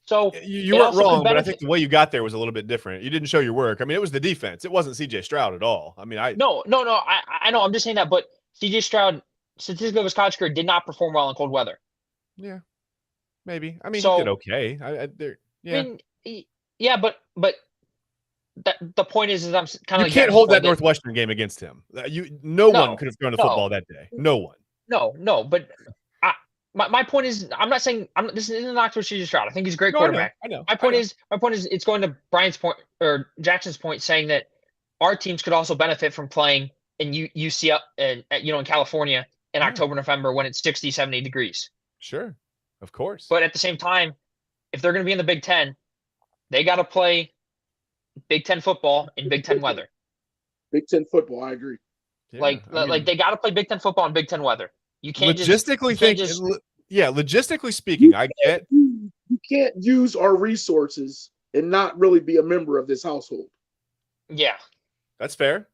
So you weren't wrong, but I think the way you got there was a little bit different. You didn't show your work. I mean, it was the defense. It wasn't CJ Stroud at all. I mean, No. I know. I'm just saying that, but CJ Stroud, statistically of his college career, did not perform well in cold weather. Yeah, maybe. I mean, he did okay. But the point is I'm kind of. You can't hold that Northwestern game against him. No one could have thrown the football that day. No one. No, but. My point is, I'm not saying this isn't a knock for CJ Stroud. I think he's a great quarterback. I know. My point is, it's going to Brian's point or Jackson's point, saying that our teams could also benefit from playing in UCL and in California in October, November when it's 60, 70 degrees. Sure, of course. But at the same time, if they're going to be in the Big Ten, they got to play Big Ten football in Big Ten weather. Big Ten football, I agree. Yeah, like they got to play Big Ten football in Big Ten weather. You can't logistically logistically speaking, I get you can't use our resources and not really be a member of this household. Yeah, that's fair.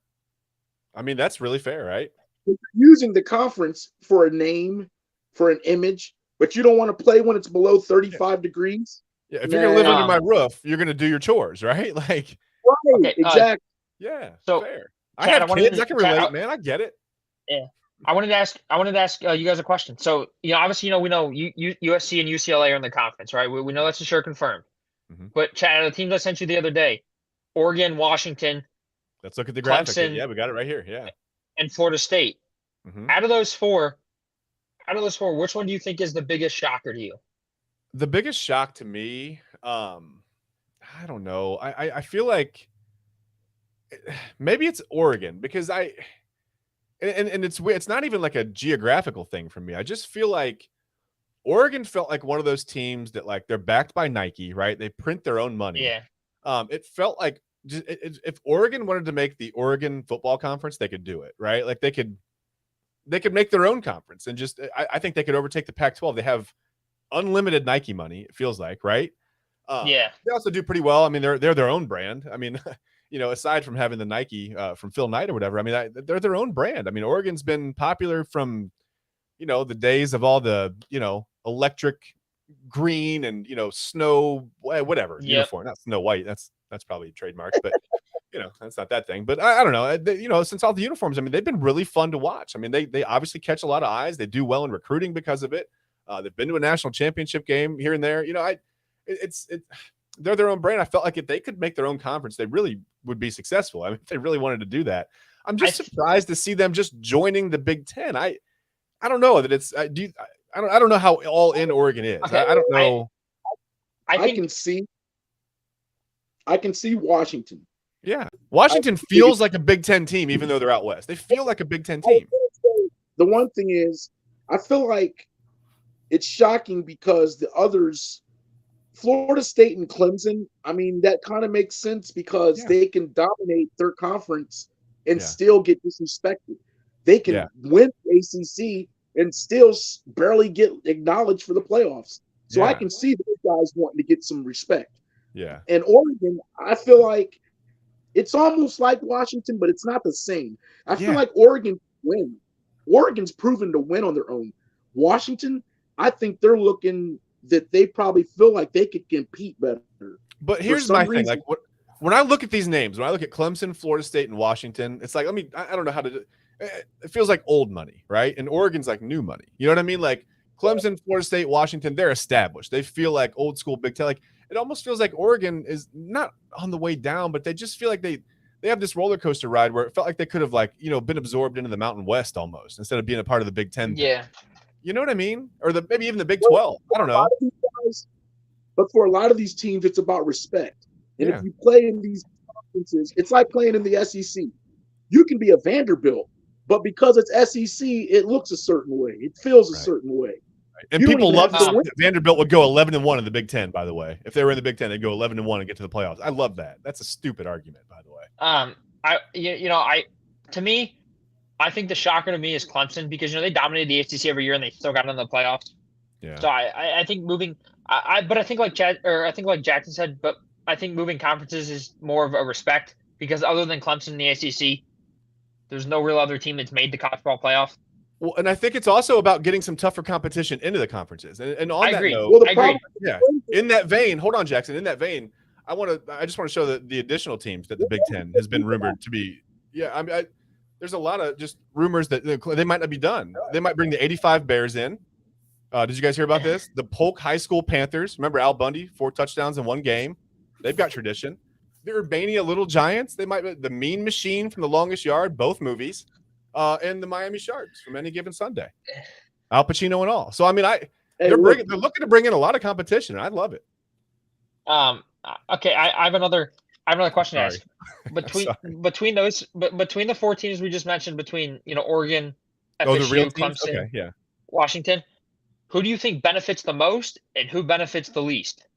I mean, that's really fair, right? You're using the conference for a name, for an image, but you don't want to play when it's below 35 degrees. Yeah, if you're gonna live under my roof, you're gonna do your chores, right? Like, right, okay, exactly. Yeah, so fair. I have kids. I can relate, man. I get it. Yeah. I wanted to ask you guys a question. So, obviously, we know USC and UCLA are in the conference, right? We know that's a sure confirmed. Mm-hmm. But Chad, the teams I sent you the other day, Oregon, Washington, Let's look at the graphic. Clemson, Yeah, we got it right here. Yeah. and Florida State. Mm-hmm. Out of those four, which one do you think is the biggest shocker to you? The biggest shock to me, I don't know. I feel like maybe it's Oregon because and it's weird. It's not even like a geographical thing for me. I just feel like Oregon felt like one of those teams that like they're backed by Nike, right? They print their own money. Yeah. It felt like if Oregon wanted to make the Oregon Football Conference, they could do it, right? Like they could make their own conference and just I think they could overtake the Pac-12. They have unlimited Nike money, it feels like, right? Yeah. They also do pretty well. I mean, they're their own brand. I mean, aside from having the Nike from Phil Knight or whatever, I mean, they're their own brand. I mean, Oregon's been popular from, the days of all the, electric green and, snow, whatever uniform, not Snow White. That's probably trademarked, but that's not that thing. But I don't know. Since all the uniforms, I mean, they've been really fun to watch. I mean, they obviously catch a lot of eyes. They do well in recruiting because of it. They've been to a national championship game here and there. They're their own brand. I felt like if they could make their own conference, they really would be successful. I mean, if they really wanted to do that. I'm just surprised to see them just joining the Big Ten. I don't know that it's. I don't know how all in Oregon is. Okay. I don't know. I can see Washington. Yeah, Washington feels like a Big Ten team, even though they're out west. They feel like a Big Ten team. The one thing is, I feel like it's shocking because the others, Florida State and Clemson, I mean, that kind of makes sense because they can dominate their conference and still get disrespected. They can win the ACC and still barely get acknowledged for the playoffs. So I can see those guys wanting to get some respect. Yeah. And Oregon, I feel like it's almost like Washington, but it's not the same. I feel like Oregon win. Oregon's proven to win on their own. Washington, I think they're looking that they probably feel like they could compete better. But here's my thing. Like when I look at these names, when I look at Clemson, Florida State, and Washington, it's like, I don't know how to do it. It feels like old money, right? And Oregon's like new money. You know what I mean? Like Clemson, Florida State, Washington, they're established. They feel like old school Big Ten. Like it almost feels like Oregon is not on the way down, but they just feel like they have this roller coaster ride where it felt like they could have been absorbed into the Mountain West almost instead of being a part of the Big Ten. Yeah. You know what I mean? Or maybe even the Big 12. I don't know. But for a lot of these teams, it's about respect. And if you play in these conferences, it's like playing in the SEC. You can be a Vanderbilt, but because it's SEC, it looks a certain way. It feels a certain way. Right. And people love that Vanderbilt would go 11-1 in the Big Ten, by the way. If they were in the Big Ten, they'd go 11-1 and get to the playoffs. I love that. That's a stupid argument, by the way. To me, I think the shocker to me is Clemson because they dominated the ACC every year and they still got into the playoffs. Yeah. So I think moving, but I think like Jackson said, but I think moving conferences is more of a respect because other than Clemson in the ACC, there's no real other team that's made the college football playoff. Well, and I think it's also about getting some tougher competition into the conferences. And on that note, I agree. Yeah. In that vein, hold on, Jackson. In that vein, I just want to show the additional teams that the Big Ten has been rumored to be. Yeah, I mean, there's a lot of just rumors that they might not be done. They might bring the 85 Bears in. Did you guys hear about this? The Polk High School Panthers. Remember Al Bundy, 4 touchdowns in one game. They've got tradition. The Urbania Little Giants. They might be the Mean Machine from The Longest Yard, both movies, and the Miami Sharks from Any Given Sunday. Al Pacino and all. So I mean, they're looking to bring in a lot of competition. And I love it. Okay, I have another question to ask. Between the 4 teams we just mentioned, between Oregon, FSU, the real Clemson, okay, Washington, who do you think benefits the most and who benefits the least?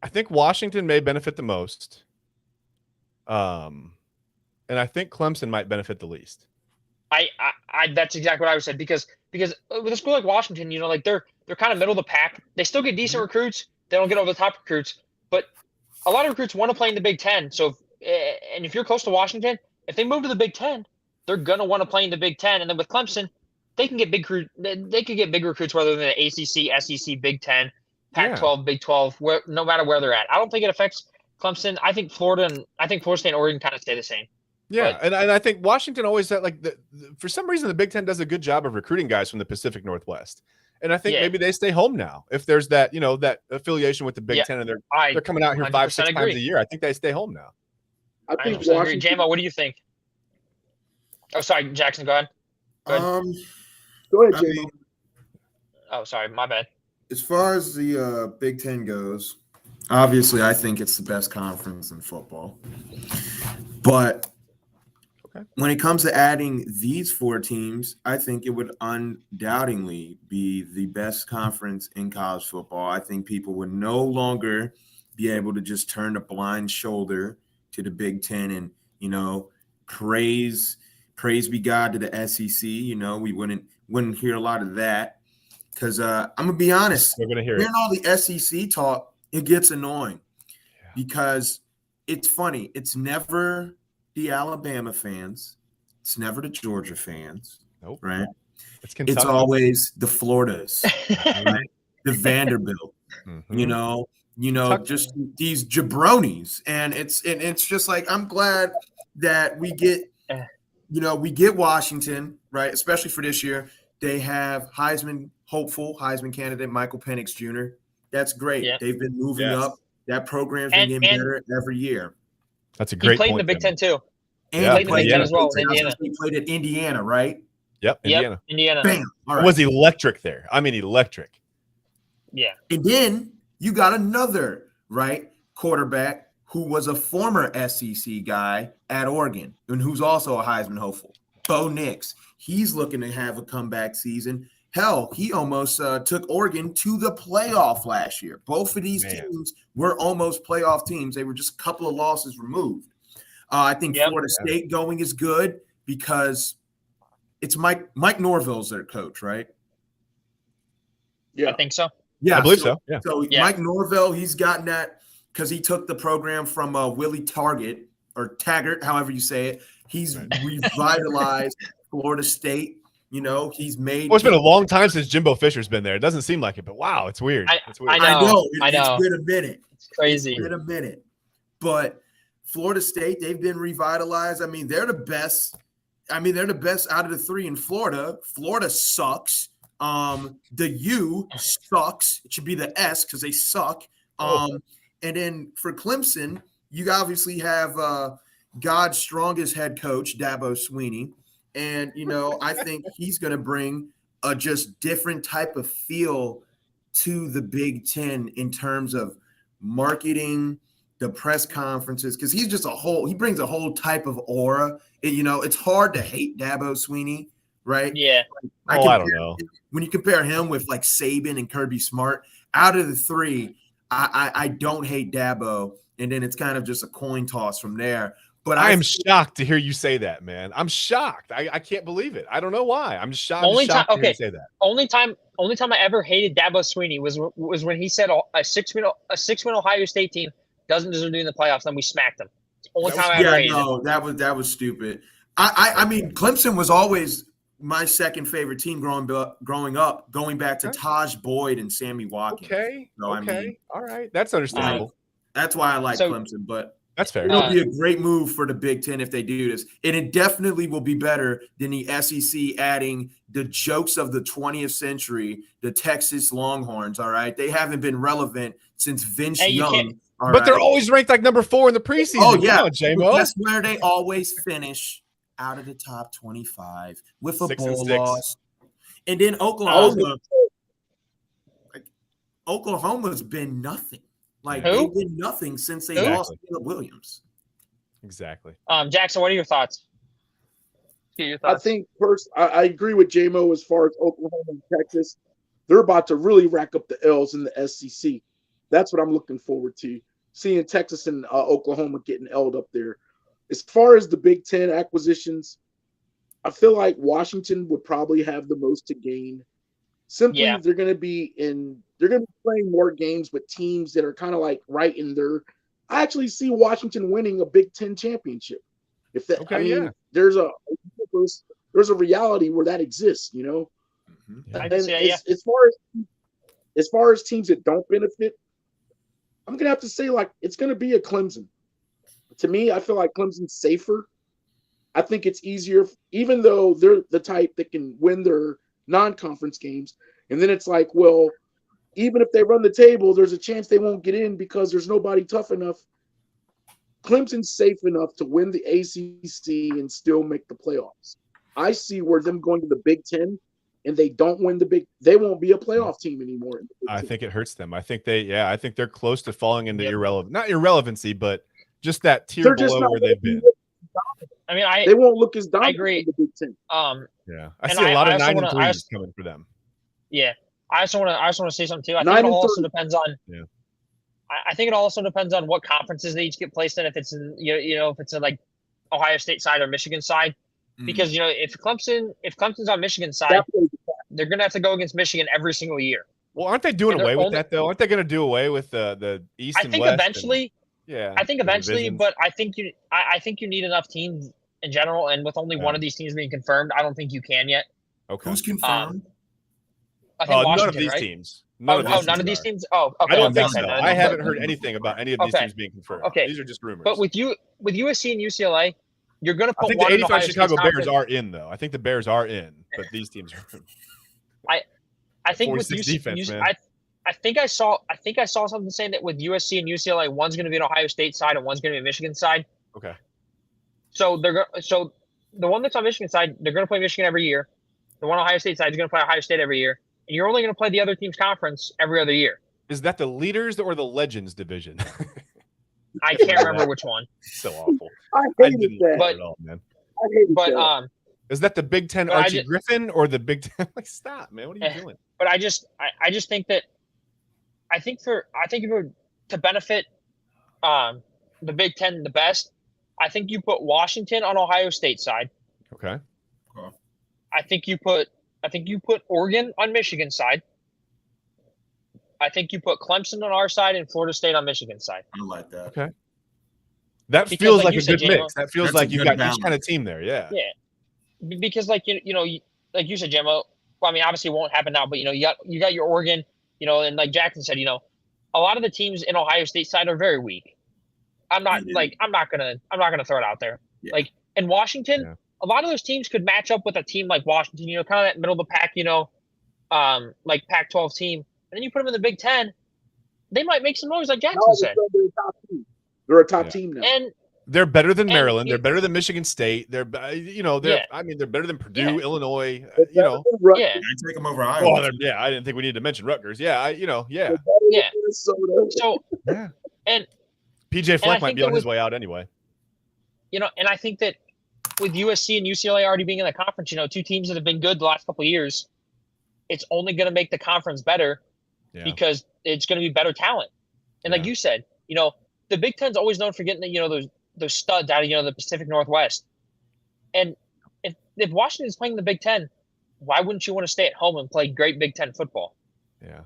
I think Washington may benefit the most. And I think Clemson might benefit the least. I that's exactly what I would say because with a school like Washington, they're kind of middle of the pack. They still get decent recruits. They don't get over the top recruits, but a lot of recruits want to play in the Big Ten. So, if you're close to Washington, if they move to the Big Ten, they're gonna want to play in the Big Ten. And then with Clemson, they can get big recruits whether they're the ACC, SEC, Big Ten, Pac-12, Big 12, no matter where they're at. I don't think it affects Clemson. I think Florida State and Oregon kind of stay the same. Yeah, and I think Washington always had for some reason the Big Ten does a good job of recruiting guys from the Pacific Northwest. And I think maybe they stay home now. If there's that, that affiliation with the Big Ten, and they're coming out here 5-6 times a year, I think they stay home now. I think Washington. J-Mo, what do you think? Oh, sorry, Jackson, go ahead. Go ahead, J-Mo. Oh, sorry, my bad. As far as the Big Ten goes, obviously I think it's the best conference in football. But when it comes to adding these 4 teams, I think it would undoubtedly be the best conference in college football. I think people would no longer be able to just turn a blind shoulder to the Big Ten and, praise be God to the SEC. We wouldn't hear a lot of that. Because I'm going to be honest, we're going to hear hearing all the SEC talk, it gets annoying because it's funny. It's never the Alabama fans. It's never the Georgia fans. Nope. Right? It's always the Floridas, right? The Vanderbilt, just these jabronis. And it's just like, I'm glad that we get Washington, right? Especially for this year. They have Heisman candidate Michael Penix Jr. That's great. Yep. They've been moving up. That program's been getting better every year. That's a great point. He played in the Big Ten too. And he played in the Big Ten as well. Indiana. He played at Indiana, right? Yep, Indiana. Bam. All right. It was electric there. I mean, electric. Yeah. And then you got another, quarterback who was a former SEC guy at Oregon and who's also a Heisman hopeful, Bo Nix. He's looking to have a comeback season. Hell, he almost took Oregon to the playoff last year. Both of these teams were almost playoff teams. They were just a couple of losses removed. I think Florida State going is good because it's Mike Norvell's their coach, right? Yeah, I think so. Yeah, I believe so. Yeah. So Mike Norvell, he's gotten that because he took the program from Willie Taggart, however you say it. He's revitalized Florida State. He's made. Well, it's been a long time since Jimbo Fisher's been there. It doesn't seem like it, but wow, it's weird. It's weird. I know. It's been a minute. It's crazy. It's been a minute. But Florida State, they've been revitalized. I mean, they're the best. They're the best out of the 3 in Florida. Florida sucks. The U sucks. It should be the S because they suck. And then for Clemson, you obviously have God's strongest head coach, Dabo Swinney. And, I think he's going to bring a just different type of feel to the Big Ten in terms of marketing, the press conferences, because he brings a whole type of aura. It's hard to hate Dabo Swinney, right? Yeah. I don't know. When you compare him with like Saban and Kirby Smart, out of the 3, I don't hate Dabo. And then it's kind of just a coin toss from there. But I am shocked to hear you say that, man. I'm shocked. I can't believe it. I don't know why. I'm just shocked. To hear you say that. Only time I ever hated Dabo Swinney was when he said a 6-win Ohio State team doesn't deserve to be in the playoffs, and we smacked them. It's the only time I ever hated him. That was stupid. I mean, Clemson was always my second favorite team growing up, going back to Taj Boyd and Sammy Watkins. Okay. So, all right. That's understandable. That's why I like Clemson, but that's fair. It'll be a great move for the Big Ten if they do this. And it definitely will be better than the SEC adding the jokes of the 20th century, the Texas Longhorns, all right? They haven't been relevant since Vince Young. But they're always ranked like number 4 in the preseason. Oh, yeah. Come on, J-Mo. That's where they always finish out of the top 25 with a bowl loss. And then Oklahoma's been nothing. They've been nothing since they lost Caleb Williams. Exactly. Jackson, what are your thoughts? I think first, I agree with J-Mo as far as Oklahoma and Texas. They're about to really rack up the L's in the SEC. That's what I'm looking forward to, seeing Texas and Oklahoma getting L'd up there. As far as the Big Ten acquisitions, I feel like Washington would probably have the most to gain. Simply, they're going to be playing more games with teams that are kind of like right in there. I actually see Washington winning a Big Ten championship. If that, there's a reality where that exists, Mm-hmm. And as far as teams that don't benefit, I'm gonna have to say it's gonna be a Clemson. To me, I feel like Clemson's safer. I think it's easier, even though they're the type that can win their non-conference games. And then it's like, well, even if they run the table, there's a chance they won't get in because there's nobody tough enough. Clemson's safe enough to win the ACC and still make the playoffs. I see where them going to the Big Ten and they don't win they won't be a playoff team anymore. I think it hurts them. I think they're close to falling into not irrelevancy, but just that tier below where they've been. I mean, they won't look as dominant. I agree. In the Big Ten. I see a lot of 9-3s coming for them. Yeah, I also want to say something too. I think it also depends on. Yeah. I think it also depends on what conferences they each get placed in. If it's in, if it's in like Ohio State side or Michigan side, because if Clemson's on Michigan side, they're gonna have to go against Michigan every single year. Well, aren't they doing away with that though? Aren't they going to do away with the East and West? Eventually. I think eventually, but I think you need enough teams in general, and with only one of these teams being confirmed, I don't think you can yet. Okay. Who's confirmed? I think Washington, none of these teams. None of these teams. Oh, okay. I don't think so. I haven't heard anything about any of these teams being confirmed. Okay, these are just rumors. But with USC and UCLA, you're going to put. I think the '85 Chicago Bears are in, though. I think the Bears are in, but these teams are. I think with UCLA, I think I saw something saying that with USC and UCLA, one's going to be an Ohio State side and one's going to be a Michigan side. Okay. So the one that's on Michigan side, they're going to play Michigan every year. The one on Ohio State side is going to play Ohio State every year. And you're only going to play the other team's conference every other year. Is that the Leaders or the Legends division? I can't remember which one. So awful. I hated that. But, at all, man. I hated that. Is that the Big Ten Archie Griffin or the Big Ten? Like, stop, man. What are you doing? But I just think that to benefit the Big Ten the best, I think you put Washington on Ohio State side. Okay. I think you put Oregon on Michigan side. I think you put Clemson on our side and Florida State on Michigan side. I like that. Okay. That feels like a good mix. That feels like you've got each kind of team there. Yeah. Yeah. Because like like you said, Jimmo. Well, I mean, obviously it won't happen now, but you got your Oregon, and like Jackson said, a lot of the teams in Ohio State side are very weak. I'm not gonna throw it out there. Yeah. Like in Washington, a lot of those teams could match up with a team like Washington, kind of that middle of the pack, like Pac-12 team. And then you put them in the Big Ten, they might make some noise, like Jackson said. They're a top team now. And they're better than Maryland. They're better than Michigan State. They're they're better than Purdue, Illinois. Yeah, I take them over Iowa. Well, I didn't think we needed to mention Rutgers. Yeah. So and PJ Fleck might be on his way out anyway. And I think that with USC and UCLA already being in the conference, two teams that have been good the last couple of years, it's only going to make the conference better because it's going to be better talent. And like you said, the Big Ten's always known for getting those studs out of the Pacific Northwest. And if Washington's playing the Big Ten, why wouldn't you want to stay at home and play great Big Ten football? Yeah.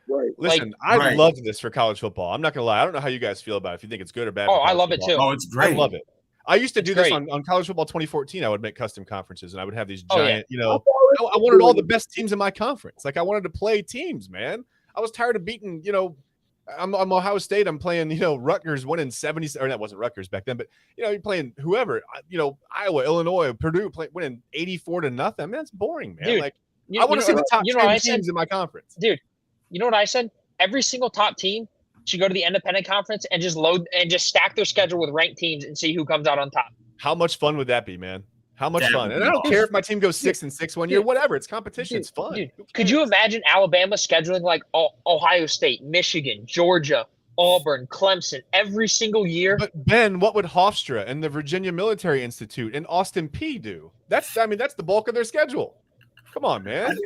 Right. Listen, I love this for college football. I'm not gonna lie. I don't know how you guys feel about it. If you think it's good or bad. Oh, I love it too. Oh, it's great. I love it. I used to do this on College Football 2014. I would make custom conferences, and I would have these giant, I wanted all the best teams in my conference. Like, I wanted to play teams, man. I was tired of beating, I'm Ohio State. I'm playing, Rutgers winning 70, or that wasn't Rutgers back then, but, you're playing whoever, Iowa, Illinois, Purdue winning 84-0. I mean, that's boring, man. Dude, like, I want to see the top 10 teams in my conference. Dude, you know what I said? Every single top team should go to the independent conference and just stack their schedule with ranked teams and see who comes out on top. How much fun would that be, man? How much fun? And I don't care if my team goes 6-6 one year, whatever. It's competition. It's fun. Dude, could you imagine Alabama scheduling like Ohio State, Michigan, Georgia, Auburn, Clemson every single year? But Ben, what would Hofstra and the Virginia Military Institute and Austin Peay do? That's the bulk of their schedule. Come on, man.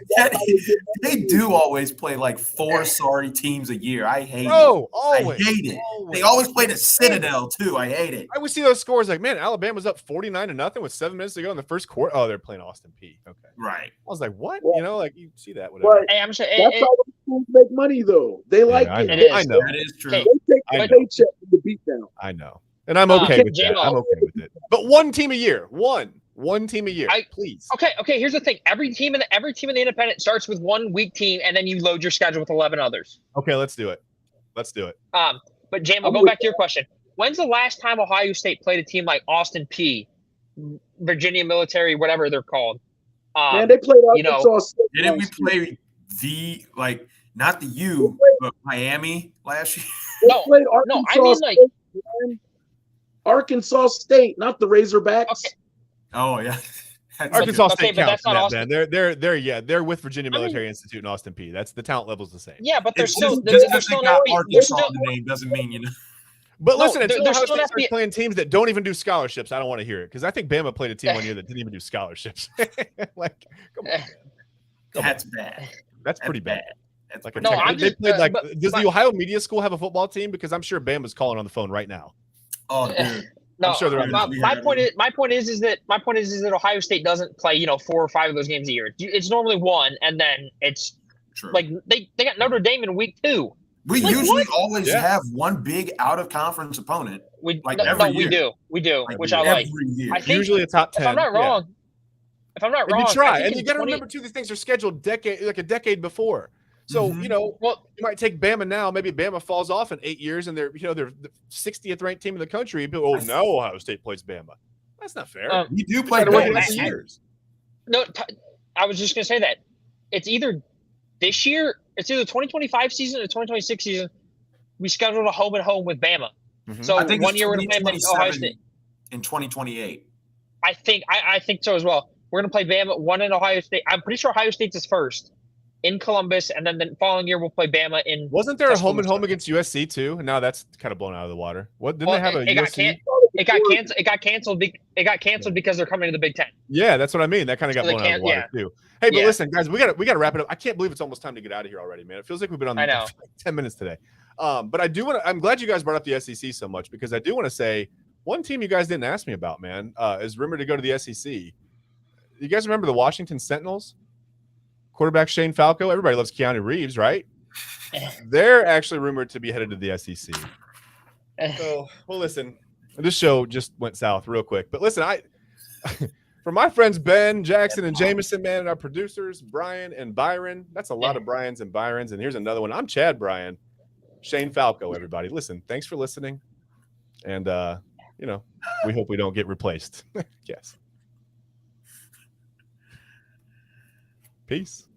They do always play like 4 sorry teams a year. I hate it. Always. I hate it. Always. They always play the Citadel, too. I hate it. I would see those scores like, man, Alabama's up 49-0 with 7 minutes to go in the first quarter. Oh, they're playing Austin Peay. Okay. Right. I was like, what? Well, you see that, whatever. Hey, I'm sure. That's how the schools make money, though. They like it. I know. That is true. They take a paycheck for the beatdown. I know. And I'm okay with that. I'm okay with it. But one team a year. One team a year, please. Okay. Here's the thing: every team in the independent starts with one weak team, and then you load your schedule with 11 others. Okay, let's do it. But Jamo, go back to your question. When's the last time Ohio State played a team like Austin Peay, Virginia Military, whatever they're called? Man, they played Arkansas State. Didn't we play not the U, but Miami last year. No, played no, I Arkansas mean State, man. Arkansas State, not the Razorbacks. Okay. Oh yeah. Arkansas State but counts that's not in that, Austin. man. They're with Virginia I mean- Military Institute and Austin P. That's the talent level's the same. Yeah, but they're It's still just they're because still they an got FBS Arkansas in the name doesn't mean you know. But No, listen, until they're Ohio still State an starts FBS playing teams that don't even do scholarships, I don't want to hear it because I think Bama played a team one year that didn't even do scholarships. Like, come on, man. That's bad. That's pretty bad. That's Like, No, I'm they just- played like. but- Does the Ohio Media School have a football team? Because I'm sure Bama's calling on the phone right now. Oh, dude. No, I'm sure they're on my point is that Ohio State doesn't play 4 or 5 of those games a year. It's normally one, and then it's True. like they got Notre Dame in week 2. We like, usually what? always have one big out of conference opponent. We Like no, every we year. do, Like which I like. every year. I think Usually a top 10. if I'm not yeah. wrong, And you try, and you got to 20 remember too, these things are scheduled a decade before. So Mhm. Well, you might take Bama now. Maybe Bama falls off in 8 years, and they're the 60th ranked team in the country. People, no, Ohio State plays Bama. That's not fair. We do play Gotta work it Bama out this for year. years. no, I was just gonna say that it's either this year, it's either 2025 season or 2026 season. We scheduled a home and home with Bama. Mhm. So I think one it's year we're gonna play them in Ohio 2027 State. in 2028. I think so as well. We're gonna play Bama, one in Ohio State. I'm pretty sure Ohio State's is first in Columbus, and then the following year we'll play Bama in. Wasn't there a home and Tuscaloosa. home against USC too? And now that's kind of blown out of the water. What didn't Well, they have a it got USC? It got canceled. It got canceled because they're coming to the Big Ten. Yeah, that's what I mean. That kind of got So they blown out of the can't- water too. Hey, but Yeah. listen, guys, we got to wrap it up. I can't believe it's almost time to get out of here already, man. It feels like we've been on I know. for like 10 minutes today. But I do want to. I'm glad you guys brought up the SEC so much because I do want to say one team you guys didn't ask me about, man, is rumored to go to the SEC. You guys remember the Washington Sentinels? Quarterback Shane Falco. Everybody loves Keanu Reeves, right? They're actually rumored to be headed to the SEC. So, well, listen, this show just went south real quick. But listen, for my friends Ben, Jackson, and Jameson, man, and our producers, Brian and Byron, that's a lot of Bryans and Byrons. And here's another one. I'm Chad Bryan, Shane Falco, everybody. Listen, thanks for listening. And, we hope we don't get replaced. Yes. Peace.